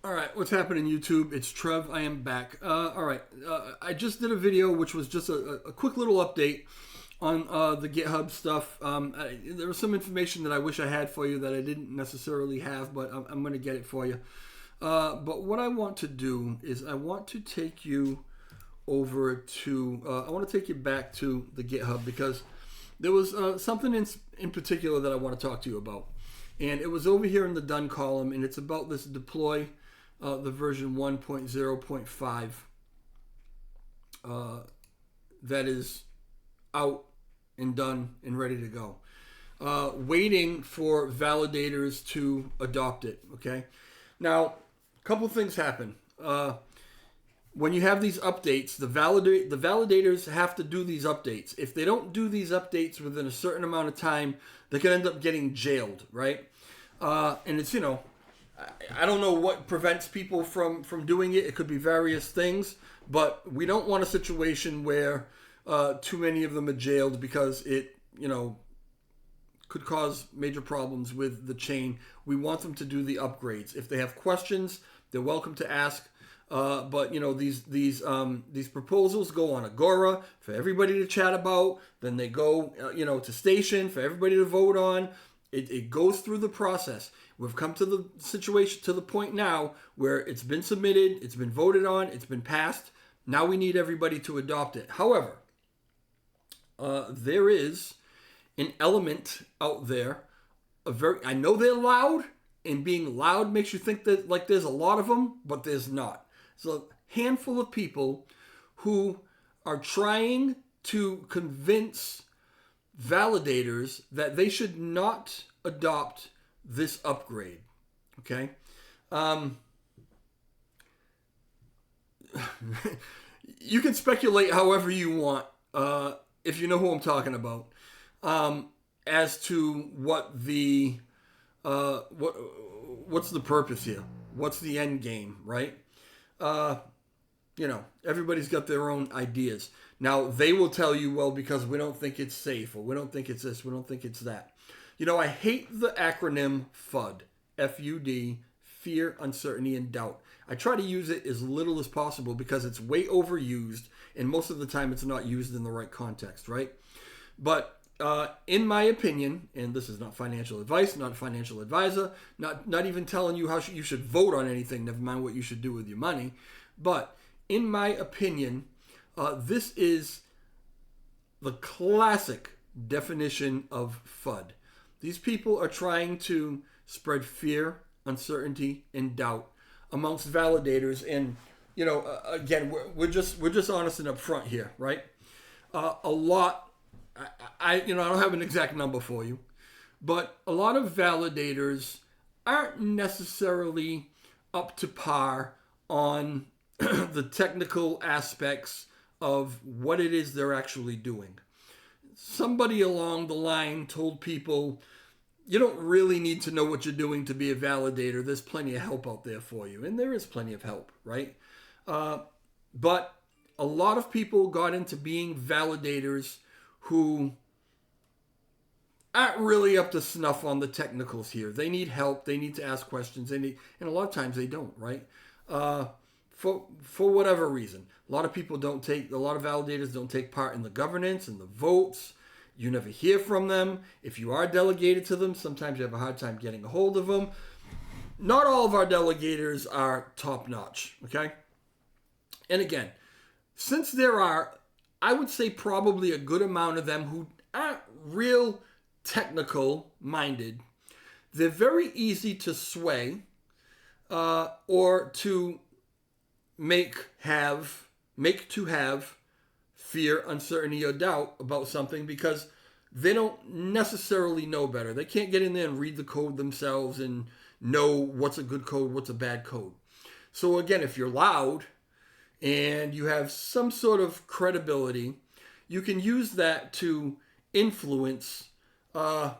All right, what's happening, YouTube? It's Trev. I am back. All right, I just did a video which was just a quick little update on the GitHub stuff. There was some information that I wish I had for you that I didn't necessarily have, but I'm going to get it for you. But what I want to do is I want to take you over to, I want to take you back to the GitHub because there was something in particular that I want to talk to you about. And it was over here in the done column, and it's about this deploy the version 1.0.5 that is out and done and ready to go. Waiting for validators to adopt it, okay? Now, a couple things happen. When you have these updates, the validators have to do these updates. If they don't do these updates within a certain amount of time, they can end up getting jailed, right? And it's, I don't know what prevents people from doing it. It could be various things, but we don't want a situation where too many of them are jailed because it, could cause major problems with the chain. We want them to do the upgrades. If they have questions, they're welcome to ask. But these proposals go on Agora for everybody to chat about. Then they go, to Station for everybody to vote on. It goes through the process. We've come to the situation, to the point now where it's been submitted, it's been voted on, it's been passed. Now we need everybody to adopt it. However, there is an element out there. I know they're loud, and being loud makes you think that like there's a lot of them, but there's not. There's a handful of people who are trying to convince validators that they should not adopt this upgrade. Okay? You can speculate however you want, if you know who I'm talking about, as to what the what's the purpose here? What's the end game, right? Everybody's got their own ideas. Now, they will tell you, well, because we don't think it's safe, or we don't think it's this, we don't think it's that. I hate the acronym FUD, F-U-D, fear, uncertainty, and doubt. I try to use it as little as possible because it's way overused, and most of the time it's not used in the right context, right? But in my opinion, and this is not financial advice, not a financial advisor, not even telling you how you should vote on anything, never mind what you should do with your money, but in my opinion, this is the classic definition of FUD. These people are trying to spread fear, uncertainty, and doubt amongst validators. And, again, we're just honest and upfront here, right? A lot, I don't have an exact number for you, but a lot of validators aren't necessarily up to par on the technical aspects of what it is they're actually doing. Somebody along the line told people, you don't really need to know what you're doing to be a validator. There's plenty of help out there for you. And there is plenty of help, right? But a lot of people got into being validators who aren't really up to snuff on the technicals here. They need help. They need to ask questions. And a lot of times they don't, right? For whatever reason. A lot of validators don't take part in the governance and the votes. You never hear from them. If you are delegated to them, sometimes you have a hard time getting a hold of them. Not all of our delegators are top-notch, okay? And again, since there are, I would say probably a good amount of them who aren't real technical-minded, they're very easy to sway or to make to have fear, uncertainty, or doubt about something because they don't necessarily know better. They can't get in there and read the code themselves and know what's a good code, what's a bad code. So again, if you're loud and you have some sort of credibility, you can use that to influence. I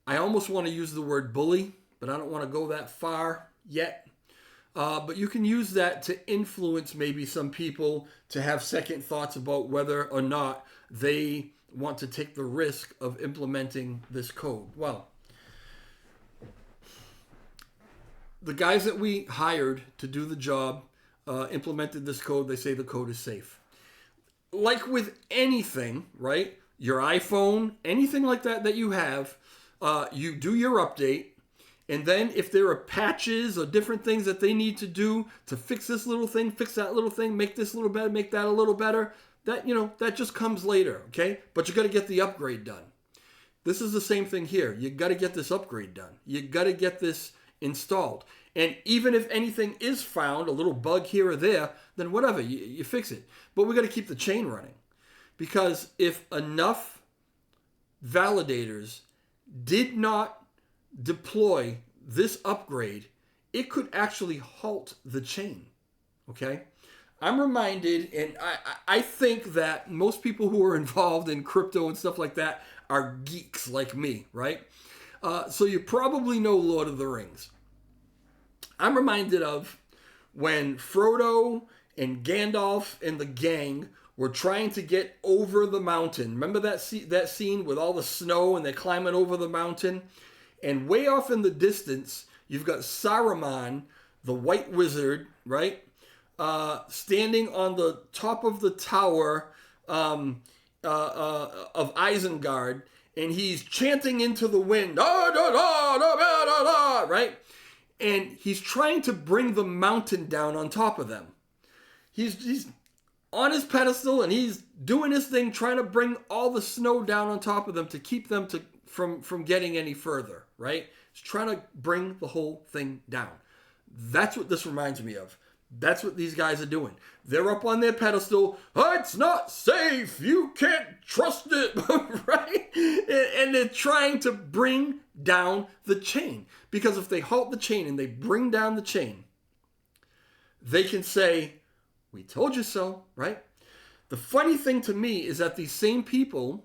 almost want to use the word bully, but I don't want to go that far yet. But you can use that to influence maybe some people to have second thoughts about whether or not they want to take the risk of implementing this code. Well, the guys that we hired to do the job implemented this code. They say the code is safe. Like with anything, right? Your iPhone, anything like that you have, you do your update. And then if there are patches or different things that they need to do to fix this little thing, fix that little thing, make this a little better, make that a little better, that just comes later, okay? But you got to get the upgrade done. This is the same thing here. You got to get this upgrade done. You got to get this installed. And even if anything is found, a little bug here or there, then whatever, you fix it. But we got to keep the chain running. Because if enough validators did not deploy this upgrade, it could actually halt the chain. Okay? I'm reminded, and I think that most people who are involved in crypto and stuff like that are geeks like me, right? So you probably know Lord of the Rings. I'm reminded of when Frodo and Gandalf and the gang were trying to get over the mountain. Remember that scene with all the snow and they're climbing over the mountain? And way off in the distance, you've got Saruman, the white wizard, right? Standing on the top of the tower of Isengard, and he's chanting into the wind, right? And he's trying to bring the mountain down on top of them. He's on his pedestal, and he's doing his thing, trying to bring all the snow down on top of them to keep them from getting any further, right? He's trying to bring the whole thing down. That's what this reminds me of. That's what these guys are doing. They're up on their pedestal. Oh, it's not safe. You can't trust it, right? And they're trying to bring down the chain. Because if they halt the chain and they bring down the chain, they can say, we told you so, right? The funny thing to me is that these same people,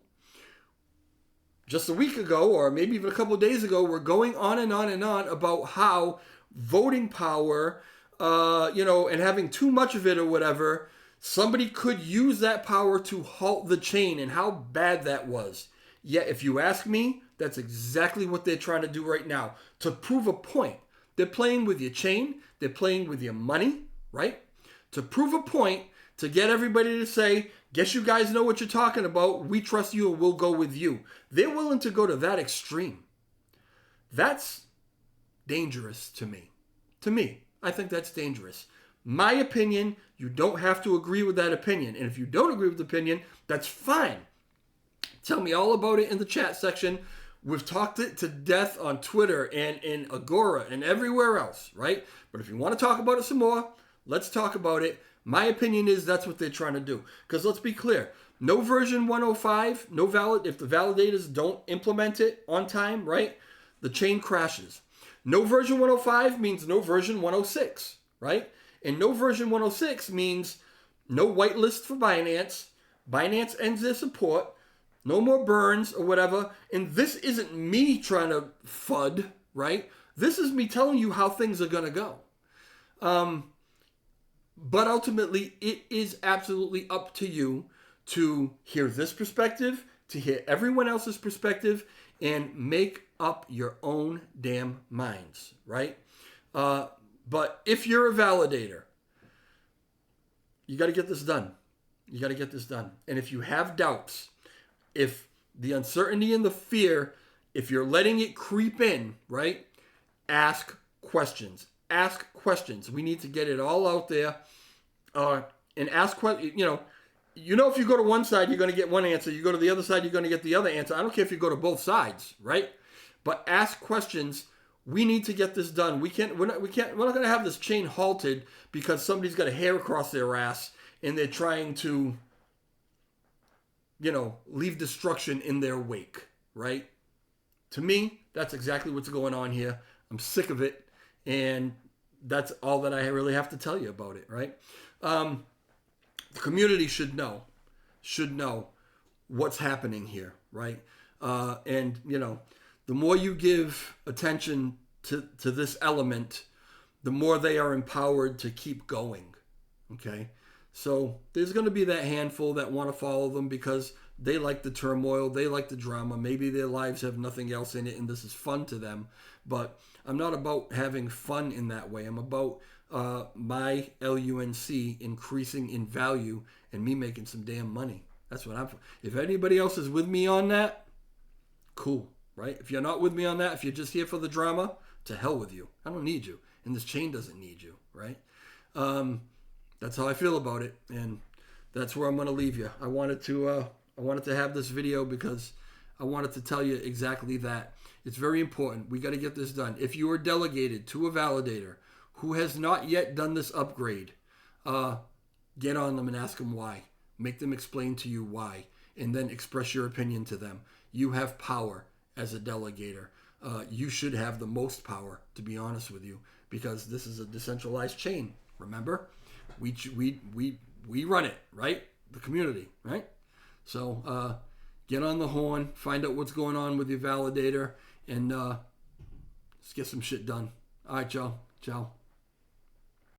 just a week ago, or maybe even a couple of days ago, were going on and on and on about how voting power, and having too much of it or whatever, somebody could use that power to halt the chain and how bad that was. Yet, if you ask me, that's exactly what they're trying to do right now. To prove a point. They're playing with your chain. They're playing with your money, right? To prove a point, to get everybody to say, guess you guys know what you're talking about. We trust you and we'll go with you. They're willing to go to that extreme. That's dangerous to me. To me. I think that's dangerous. My opinion, you don't have to agree with that opinion. And if you don't agree with the opinion, that's fine. Tell me all about it in the chat section. We've talked it to death on Twitter and in Agora and everywhere else, right? But if you want to talk about it some more, let's talk about it. My opinion is that's what they're trying to do. Because let's be clear. No version 105, if the validators don't implement it on time, right? The chain crashes. No version 105 means no version 106, right? And no version 106 means no whitelist for Binance. Binance ends their support. No more burns or whatever. And this isn't me trying to FUD, right? This is me telling you how things are going to go. But ultimately, it is absolutely up to you to hear this perspective, to hear everyone else's perspective, and make up your own damn minds, right? But if you're a validator, you got to get this done. You got to get this done. And if you have doubts, if the uncertainty and the fear, if you're letting it creep in, right? Ask questions. Ask questions. We need to get it all out there. And ask questions. If you go to one side, you're going to get one answer. You go to the other side, you're going to get the other answer. I don't care if you go to both sides, right? But ask questions. We need to get this done. We're not going to have this chain halted because somebody's got a hair across their ass and they're trying to, leave destruction in their wake, right? To me, that's exactly what's going on here. I'm sick of it. And that's all that I really have to tell you about it, right? The community should know what's happening here, right? And the more you give attention to this element, the more they are empowered to keep going, okay? So there's going to be that handful that want to follow them because they like the turmoil, they like the drama. Maybe their lives have nothing else in it and this is fun to them. But I'm not about having fun in that way. I'm about my LUNC increasing in value and me making some damn money. That's what I'm for. If anybody else is with me on that, cool, right? If you're not with me on that, if you're just here for the drama, to hell with you. I don't need you. And this chain doesn't need you, right? That's how I feel about it. And that's where I'm going to leave you. I wanted to have this video because I wanted to tell you exactly that. It's very important. We got to get this done. If you are delegated to a validator who has not yet done this upgrade, get on them and ask them why. Make them explain to you why, and then express your opinion to them. You have power as a delegator. You should have the most power, to be honest with you, because this is a decentralized chain. Remember, we run it, right? The community, right? So get on the horn, find out what's going on with your validator, and let's get some shit done. All right, y'all. Ciao.